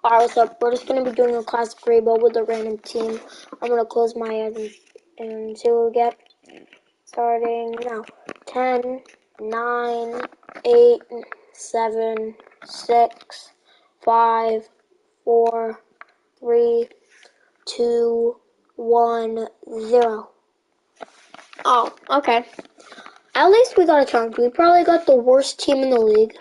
Alright, what's up? We're just gonna be doing a classic rainbow with a random team. I'm gonna close my eyes and see what we get. Starting now. 10, 9, 8, 7, 6, 5, 4, 3, 2, 1, 0. Oh, okay. At least we got a chunk. We probably got the worst team in the league.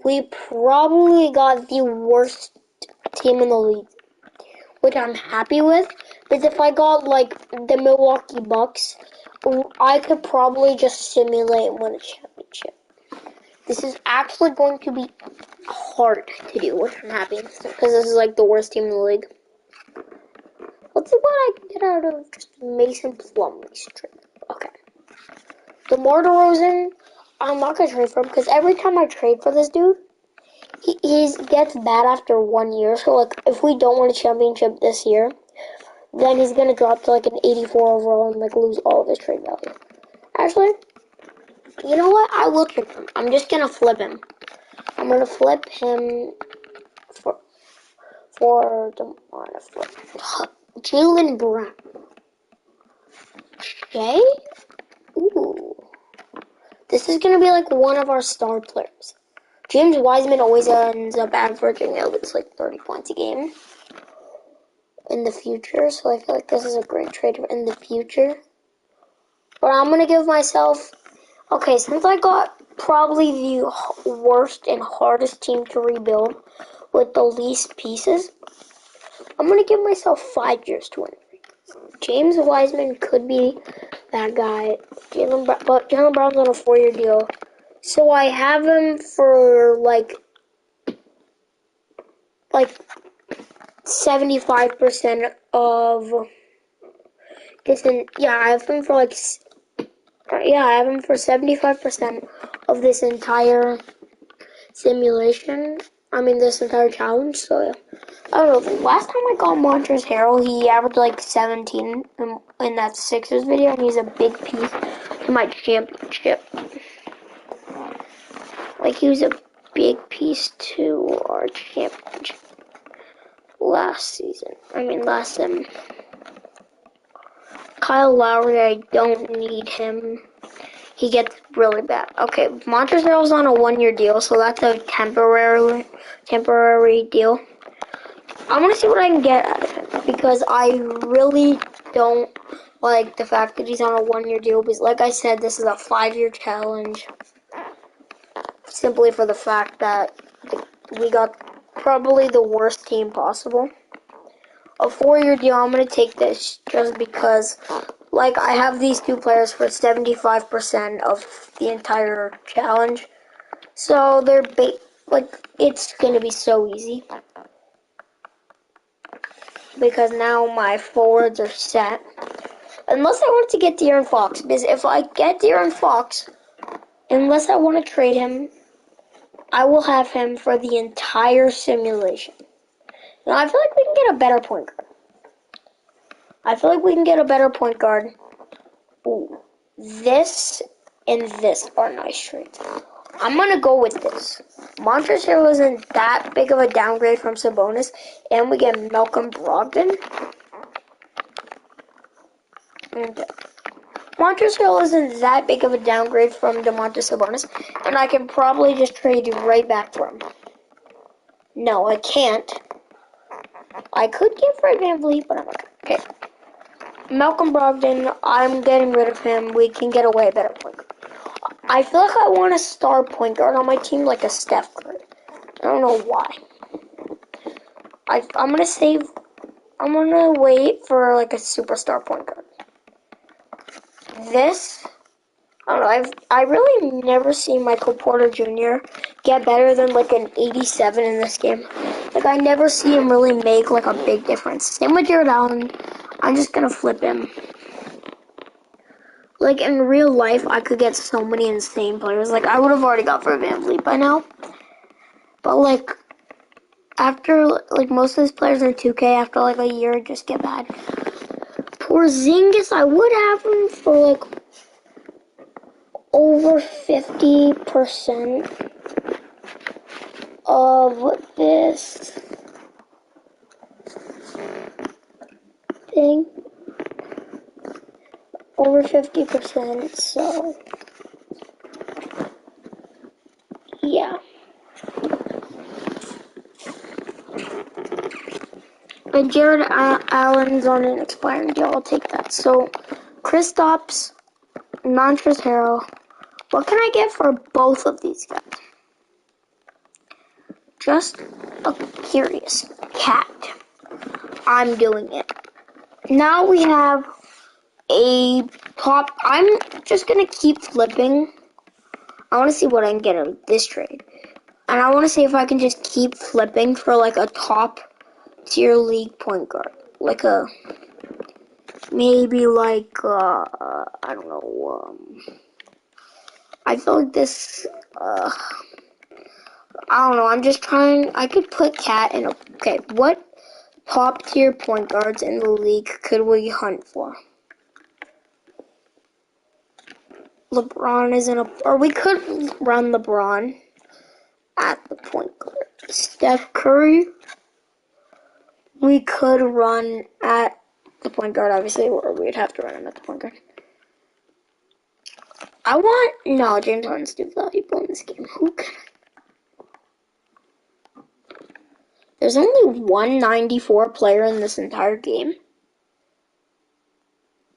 We probably got the worst team in the league, which I'm happy with. Because if I got like the Milwaukee Bucks, I could probably just simulate and win a championship. This is actually going to be hard to do, which I'm happy because this is like the worst team in the league. Let's see what I can get out of just Mason Plumlee's trade. Okay. DeMar DeRozan, I'm not gonna trade for him because every time I trade for this dude, he gets bad after 1 year. So like, if we don't win a championship this year, then he's gonna drop to like an 84 overall and like lose all of his trade value. Actually, you know what? I will trade him. I'm just gonna flip him. I'm gonna flip him for Jaylen Brown. Okay. Ooh. This is gonna be like one of our star players. James Wiseman always ends up averaging at least like 30 points a game in the future, so I feel like this is a great trade in the future. But I'm gonna give myself, okay, since I got probably the worst and hardest team to rebuild with the least pieces, I'm gonna give myself 5 years to win. James Wiseman could be that guy, but Jaylen Brown's on a 4-year deal. So I have him for like 75% of this. I have him for I have him for 75% of this entire simulation. I mean, this entire challenge. So yeah. I don't know. Last time I got Montrezl Harrell, he averaged like 17 in that Sixers video, and he's a big piece to my championship. Like, he was a big piece to our championship last season. Kyle Lowry, I don't need him. He gets really bad. Okay, Montrezl Harrell's on a 1-year deal, so that's a temporary deal. I'm gonna see what I can get out of him because I really don't like the fact that he's on a 1-year deal. Because, like I said, this is a 5-year challenge. Simply for the fact that we got probably the worst team possible. A 4-year deal, I'm going to take this just because, like, I have these two players for 75% of the entire challenge. So they're, it's going to be so easy. Because now my forwards are set. Unless I want to get De'Aaron Fox. Because if I get De'Aaron Fox, unless I want to trade him, I will have him for the entire simulation. Now, I feel like we can get a better point guard. Ooh, this and this are nice trades. I'm going to go with this. Montrezl Harrell isn't that big of a downgrade from Sabonis, and we get Malcolm Brogdon. And Montrezl Harrell isn't that big of a downgrade from Domantas Sabonis, and I can probably just trade you right back for him. No, I can't. I could get Fred VanVleet, but I'm not. Okay. Malcolm Brogdon, I'm getting rid of him. We can get away a better point guard. I feel like I want a star point guard on my team, like a Steph Curry. I don't know why. I'm gonna wait for like a superstar point guard. This, I don't know, I really never seen Michael Porter Jr. get better than like an 87 in this game. Like, I never see him really make like a big difference. Same with Jared Allen. I'm just gonna flip him. Like, in real life, I could get so many insane players. Like, I would have already got Fred VanVleet by now. But like, after like most of these players in 2K, after like a year, just get bad. Porzingis, I would have him for like over 50% of this thing. Over 50%, so yeah. And Jared Allen's on an expiring deal. I'll take that. So, Kristaps, Montrezl Harrell. What can I get for both of these guys? Just a curious cat. I'm doing it. Now we have a top. I'm just gonna keep flipping. I want to see what I can get out of this trade. And I want to see if I can just keep flipping for like a top tier league point guard. Like a, maybe like, I don't know, I feel like this, I don't know, I'm just trying, I could put Cat in okay, what top tier point guards in the league could we hunt for? LeBron is in a, or we could run LeBron at the point guard. Steph Curry, we could run at the point guard, obviously, or we'd have to run him at the point guard. No, James Harden's too valuable in this game. Who can I? There's only 194 player in this entire game.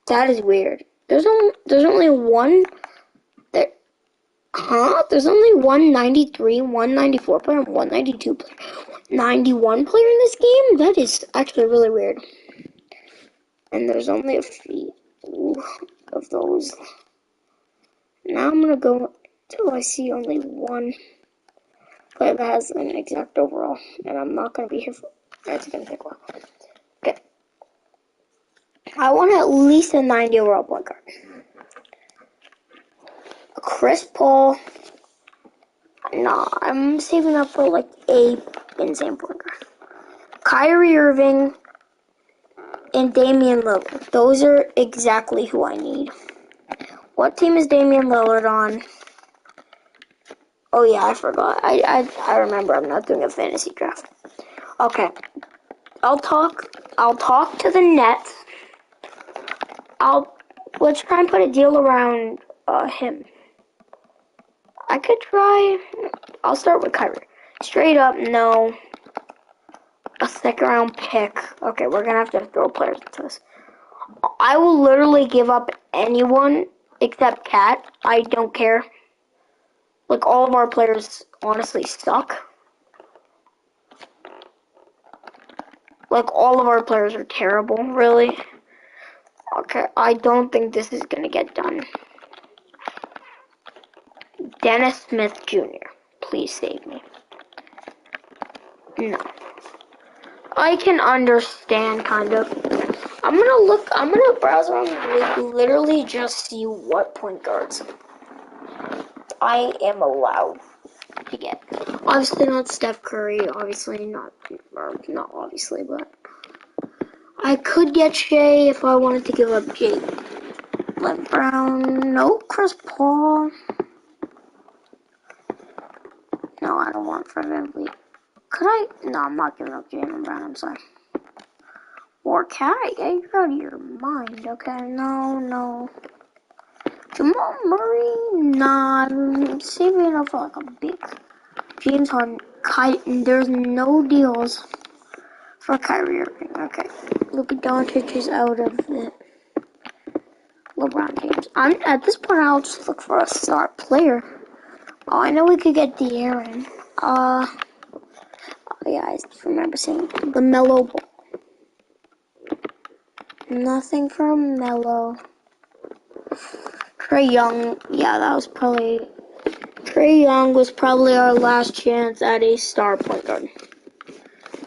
That is weird. There's only one. There's only 193, 194 player, and 192 player. 91 player in this game? That is actually really weird. And there's only a few of those. Now I'm gonna go until I see only one player that has an exact overall. And I'm not gonna be here for that's gonna take a while. Okay. I want at least a 90 overall point guard. Chris Paul. Nah, I'm saving up for like a insane point guard. Kyrie Irving and Damian Lillard. Those are exactly who I need. What team is Damian Lillard on? Oh yeah, I forgot. I remember I'm not doing a fantasy draft. Okay. I'll talk to the Nets. Let's try and put a deal around him. I could try. I'll start with Kyrie. Straight up, no. A second round pick. Okay, we're gonna have to throw players into this. I will literally give up anyone except Cat. I don't care. Like, all of our players honestly suck. Like, all of our players are terrible, really. Okay, I don't think this is gonna get done. Dennis Smith Jr., please save me. No. I can understand, kind of. I'm gonna browse around the league, literally just see what point guards I am allowed to get. Obviously not Steph Curry, obviously not, or not obviously, but I could get Shea if I wanted to give up Jaylen Brown. No, Chris Paul. No, I don't want Fred VanVleet. Could I? No, I'm not giving up Jaylen Brown, I'm sorry. Or can I? You're out of your mind, okay? No. Jamal Murray? Nah, I'm saving up for like a big James Harden. There's no deals for Kyrie Irving. Okay. Luka Doncic is out of it. LeBron James. At this point, I'll just look for a star player. Oh, I know we could get De'Aaron. Oh yeah, I remember saying the Melo Ball. Nothing for Melo. Trae Young. Yeah, that was probably... Trae Young was probably our last chance at a star point guard.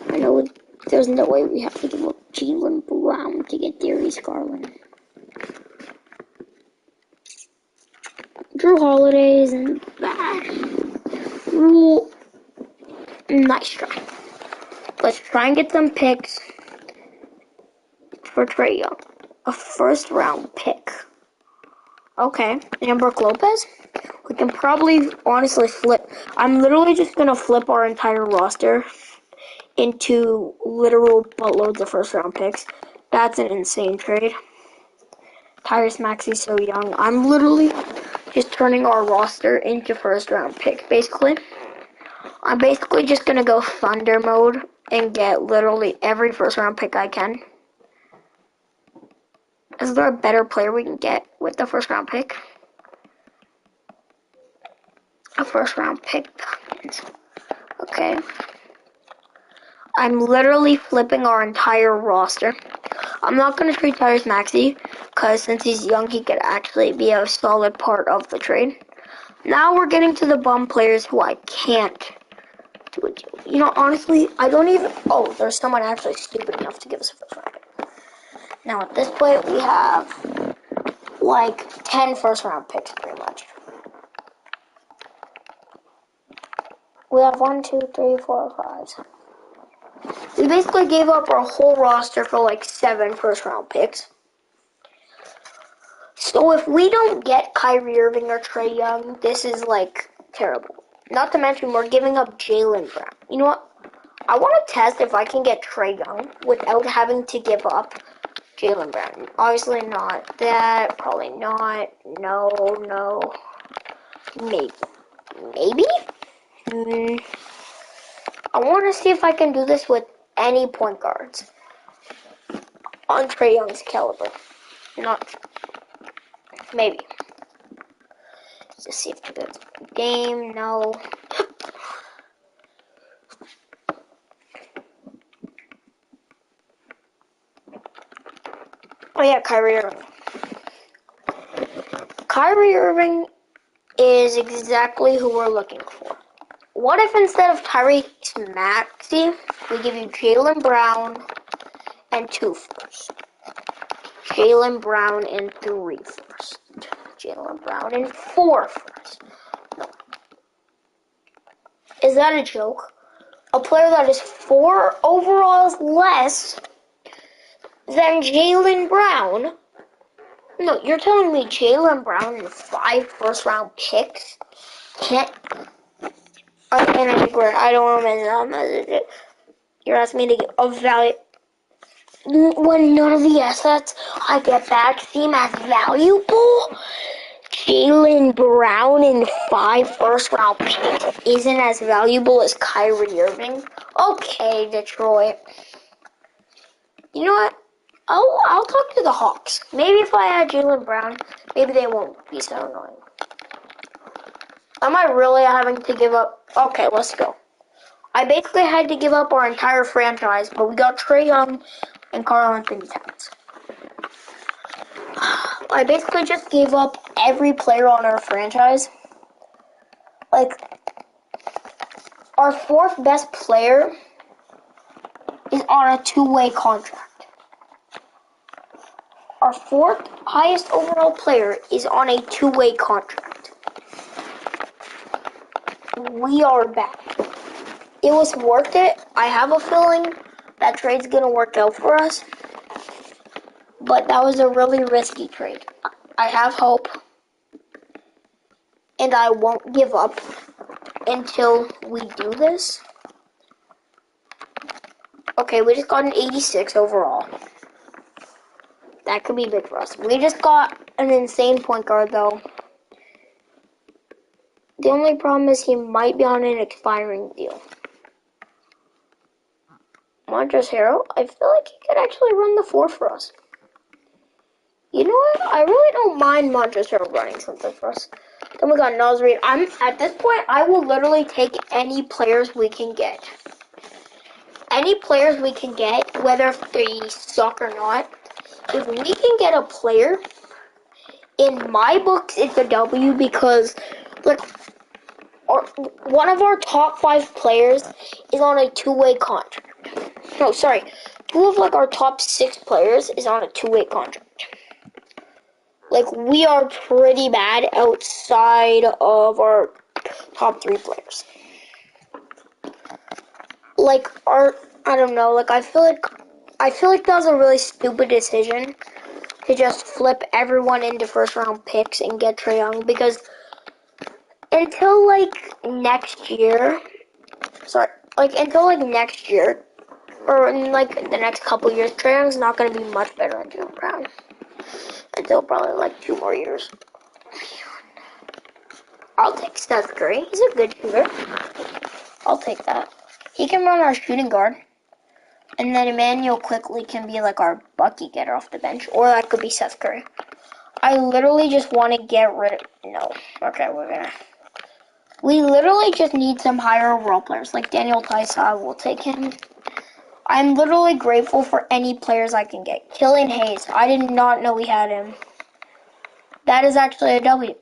I know there's no way we have to give up Jaylen Brown to get Darius Garland. Drew Holiday isn't bad. Nice try. Let's try and get some picks for Trae Young. A first round pick. Okay, and Brook Lopez. We can probably honestly flip. I'm literally just gonna flip our entire roster into literal buttloads of first round picks. That's an insane trade. Tyrese Maxey's so young. I'm literally just turning our roster into first round pick, basically. I'm basically just gonna go Thunder mode and get literally every first round pick I can. Is there a better player we can get with the first round pick? A first round pick. Okay. I'm literally flipping our entire roster. I'm not going to trade Tyrese Maxey, because since he's young, he could actually be a solid part of the trade. Now we're getting to the bum players who I can't do a deal. You know, honestly, I don't even... Oh, there's someone actually stupid enough to give us a first round pick. Now, at this point, we have, like, 10 first round picks, pretty much. We have 1, 2, 3, 4, 5. We basically gave up our whole roster for like 7 first round picks. So if we don't get Kyrie Irving or Trae Young, this is like terrible. Not to mention we're giving up Jaylen Brown. You know what? I want to test if I can get Trae Young without having to give up Jaylen Brown. Obviously not that. Probably not. No. Maybe. I want to see if I can do this with any point guards on Trae Young's caliber. Not. Maybe. Just see if it's a game. No. Oh yeah, Kyrie Irving. Kyrie Irving is exactly who we're looking for. What if instead of Tyrese Maxey, we give you Jaylen Brown and 2 firsts? Jaylen Brown and 3 firsts. Jaylen Brown and 4 firsts. No. Is that a joke? A player that is 4 overalls less than Jaylen Brown? No, you're telling me Jaylen Brown and 5 first round picks can't... And I think I don't know. You're asking me to get a value when none of the assets I get back seem as valuable. Jaylen Brown in 5 first round picks isn't as valuable as Kyrie Irving. Okay, Detroit. You know what? I'll talk to the Hawks. Maybe if I add Jaylen Brown, maybe they won't be so annoying. Am I really having to give up? Okay, let's go. I basically had to give up our entire franchise, but we got Trae Young and Karl-Anthony Towns. I basically just gave up every player on our franchise. Like, our 4th best player is on a 2-way contract. Our 4th highest overall player is on a 2-way contract. We are back. It was worth it. I have a feeling that trade's gonna work out for us. But that was a really risky trade. I have hope. And I won't give up until we do this. Okay, we just got an 86 overall. That could be big for us. We just got an insane point guard, though. The only problem is he might be on an expiring deal. Montrezl Harrell, I feel like he could actually run the 4 for us. You know what? I really don't mind Montrezl Harrell running something for us. Then we got Naz Reid. At this point, I will literally take any players we can get. Any players we can get, whether they suck or not. If we can get a player, in my books, it's a W because, like, one of our top 5 players is on a 2-way contract. No, sorry. 2 of, like, our top 6 players is on a 2-way contract. Like, we are pretty bad outside of our top 3 players. Like, I don't know, like, I feel like that was a really stupid decision to just flip everyone into first round picks and get Trae Young because until like next year, or in like the next couple years, Trae Young's not going to be much better than Jaylen Brown until probably like 2 more years. I'll take Steph Curry. He's a good shooter. I'll take that. He can run our shooting guard. And then Emmanuel Quickley can be like our bucket getter off the bench. Or that could be Seth Curry. I literally just want to get rid of... No. Okay, we literally just need some higher role players. Like Daniel Theis, we'll take him. I'm literally grateful for any players I can get. Killian Hayes. I did not know we had him. That is actually a W.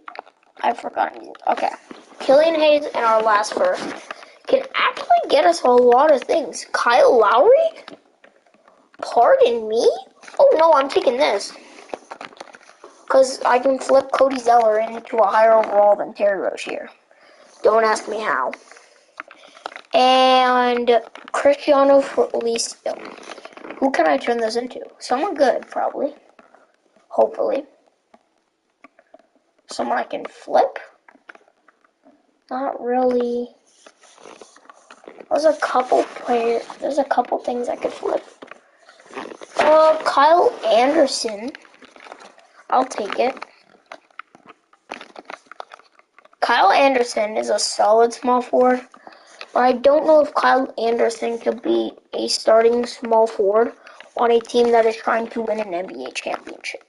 I forgot. Okay. Killian Hayes and our last first can actually get us a lot of things. Kyle Lowry? Pardon me? Oh no, I'm taking this. Because I can flip Cody Zeller into a higher overall than Terry Rozier. Don't ask me how. And Cristiano Felicio. Who can I turn this into? Someone good, probably. Hopefully. Someone I can flip? Not really. There's a couple things I could flip. Kyle Anderson. I'll take it. Kyle Anderson is a solid small forward, but I don't know if Kyle Anderson could be a starting small forward on a team that is trying to win an NBA championship.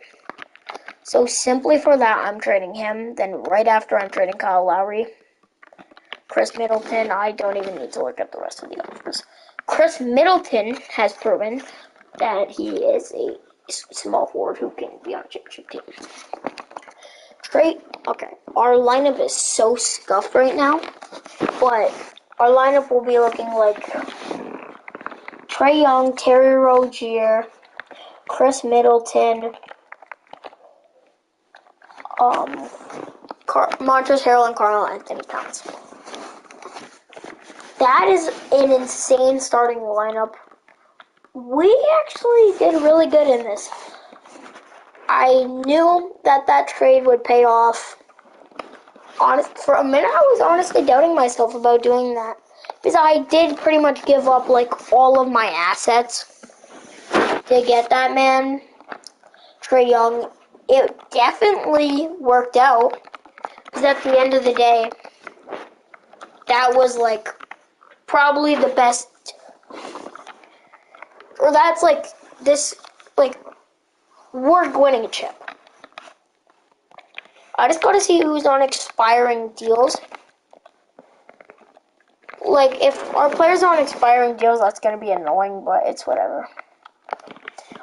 So simply for that, I'm trading him. Then right after, I'm trading Kyle Lowry. Chris Middleton, I don't even need to look at the rest of the offers. Chris Middleton has proven that he is a small forward who can be on a championship team. Okay, our lineup is so scuffed right now, but our lineup will be looking like Trae Young, Terry Rozier, Chris Middleton, Montrezl Harrell, and Karl-Anthony Towns. That is an insane starting lineup. We actually did really good in this. I knew that trade would pay off. For a minute, I was honestly doubting myself about doing that. Because I did pretty much give up, like, all of my assets to get that man, Trae Young. It definitely worked out. Because at the end of the day, that was, like, probably the best. Or that's, like, we're winning a chip. I just gotta see who's on expiring deals. Like, if our players are on expiring deals, that's gonna be annoying, but it's whatever.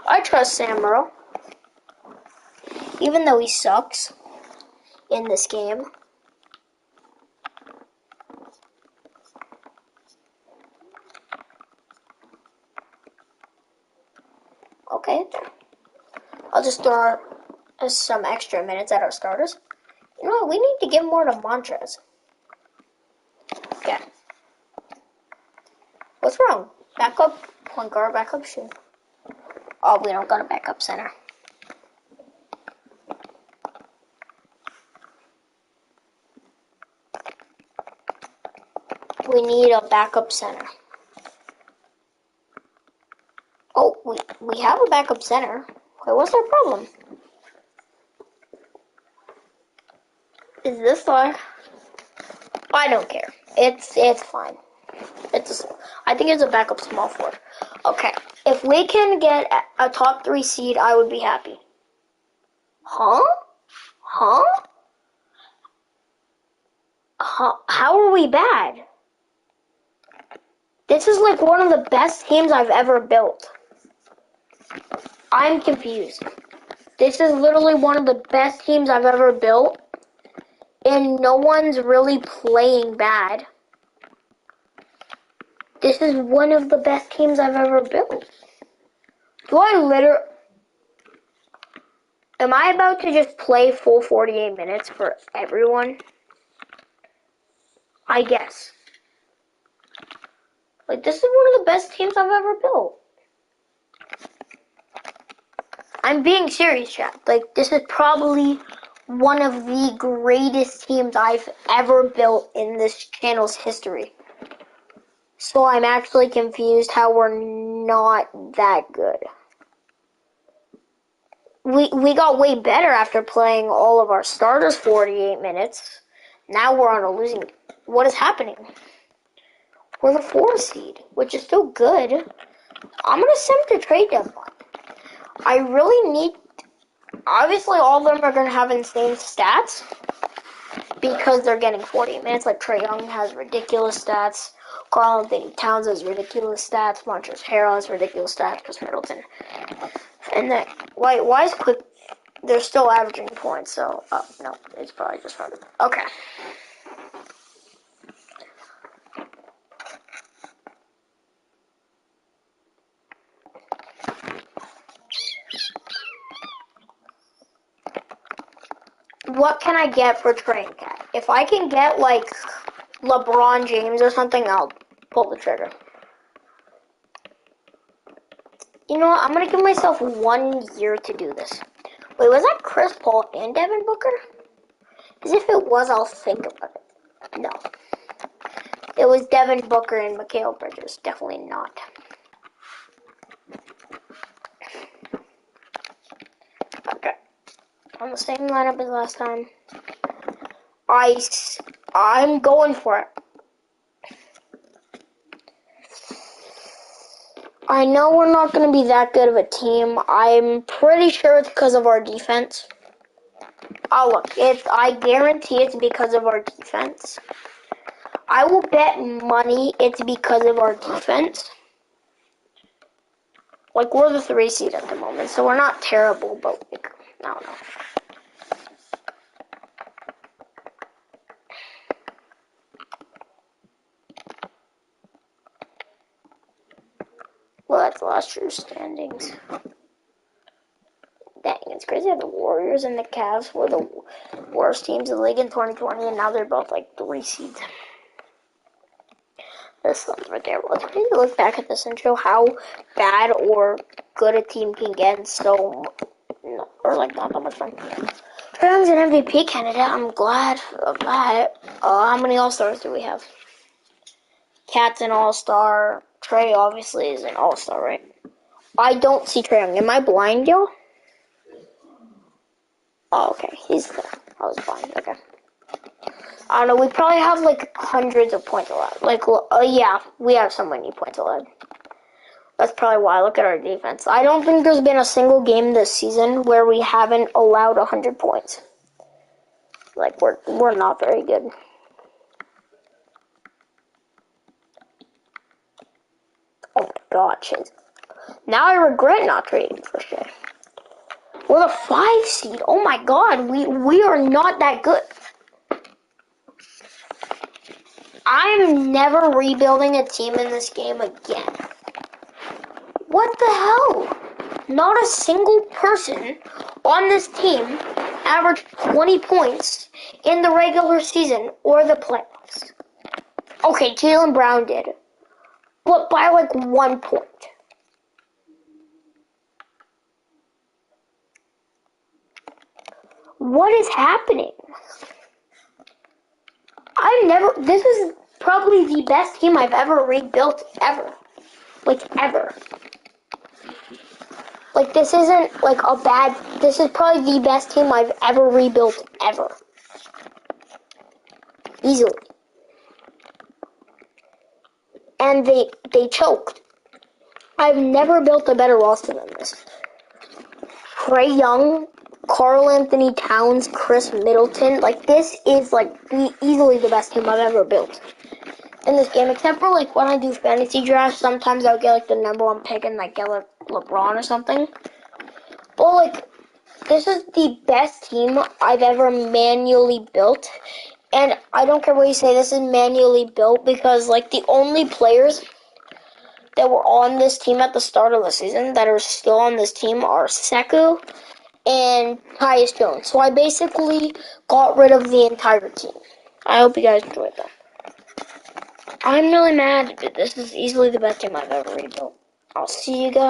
I trust Sam Merrill. Even though he sucks in this game. Okay. I'll just throw some extra minutes at our starters. You know what? We need to give more to Montrez. Okay. What's wrong? Backup point guard, backup shoot. Oh, we don't got a backup center. We need a backup center. Oh, we have a backup center. Okay, what's our problem? Is this one? I don't care. It's fine. I think it's a backup small forward. Okay, if we can get a top 3 seed, I would be happy. Huh? How are we bad? This is like one of the best teams I've ever built. I'm confused. This is literally one of the best teams I've ever built, and no one's really playing bad. This is one of the best teams I've ever built. Am I about to just play full 48 minutes for everyone? I guess. Like, this is one of the best teams I've ever built. I'm being serious, chat. Like, this is probably one of the greatest teams I've ever built in this channel's history. So I'm actually confused how we're not that good. We got way better after playing all of our starters 48 minutes. Now we're on a losing. What is happening? We're the 4 seed, which is still good. I'm gonna send to trade deadline. I really need. Obviously, all of them are gonna have insane stats because they're getting 48 minutes. Like Trae Young has ridiculous stats. Karl-Anthony Towns has ridiculous stats. Montrezl Harrell has ridiculous stats. Chris Middleton. And then why is Quick? They're still averaging points. So no, it's probably just hard. Okay. What can I get for Train Cat? If I can get like LeBron James or something, I'll pull the trigger. You know what? I'm gonna give myself 1 year to do this. Wait, was that Chris Paul and Devin Booker? As if it was, I'll think about it. No. It was Devin Booker and Mikal Bridges. Definitely not. Okay. On the same lineup as last time. I'm going for it. I know we're not going to be that good of a team. I'm pretty sure it's because of our defense. Oh, look. I guarantee it's because of our defense. I will bet money it's because of our defense. Like, we're the 3 seed at the moment, so we're not terrible, but, like, I don't know. Well, that's last year's standings. Dang, it's crazy how the Warriors and the Cavs were the worst teams in the league in 2020, and now they're both, like, 3 seeds. This one's right there. Let's maybe look back at this and show how bad or good a team can get so, or like not that much fun. Trae Young's an MVP candidate. I'm glad of that. How many All-Stars do we have? Cat's an All-Star. Trae obviously is an All-Star, right? I don't see Trae Young. Am I blind, yo? Oh, okay. He's there. I was blind. Okay. I don't know, we probably have like hundreds of points allowed. Like, yeah, we have so many points allowed. That's probably why. Look at our defense. I don't think there's been a single game this season where we haven't allowed 100 points. Like, we're not very good. Oh my god, Chase. Now I regret not trading for Shea. We're the 5 seed. Oh my god, we are not that good. I'm never rebuilding a team in this game again. What the hell? Not a single person on this team averaged 20 points in the regular season or the playoffs. Okay, Jaylen Brown did, but by like 1 point. What is happening? This is probably the best team I've ever rebuilt ever. Like, ever. Like, this isn't, like, this is probably the best team I've ever rebuilt, ever. Easily. And they choked. I've never built a better roster than this. Trae Young, Karl-Anthony Towns, Chris Middleton. Like, this is, like, easily the best team I've ever built in this game. Except for, like, when I do fantasy drafts, sometimes I'll get, like, the number 1 pick and, like, get, like, LeBron or something. But, like, this is the best team I've ever manually built. And I don't care what you say, this is manually built because, like, the only players that were on this team at the start of the season that are still on this team are Sekou and Tyus Jones. So I basically got rid of the entire team. I hope you guys enjoyed that. I'm really mad, but this is easily the best team I've ever rebuilt. I'll see you guys.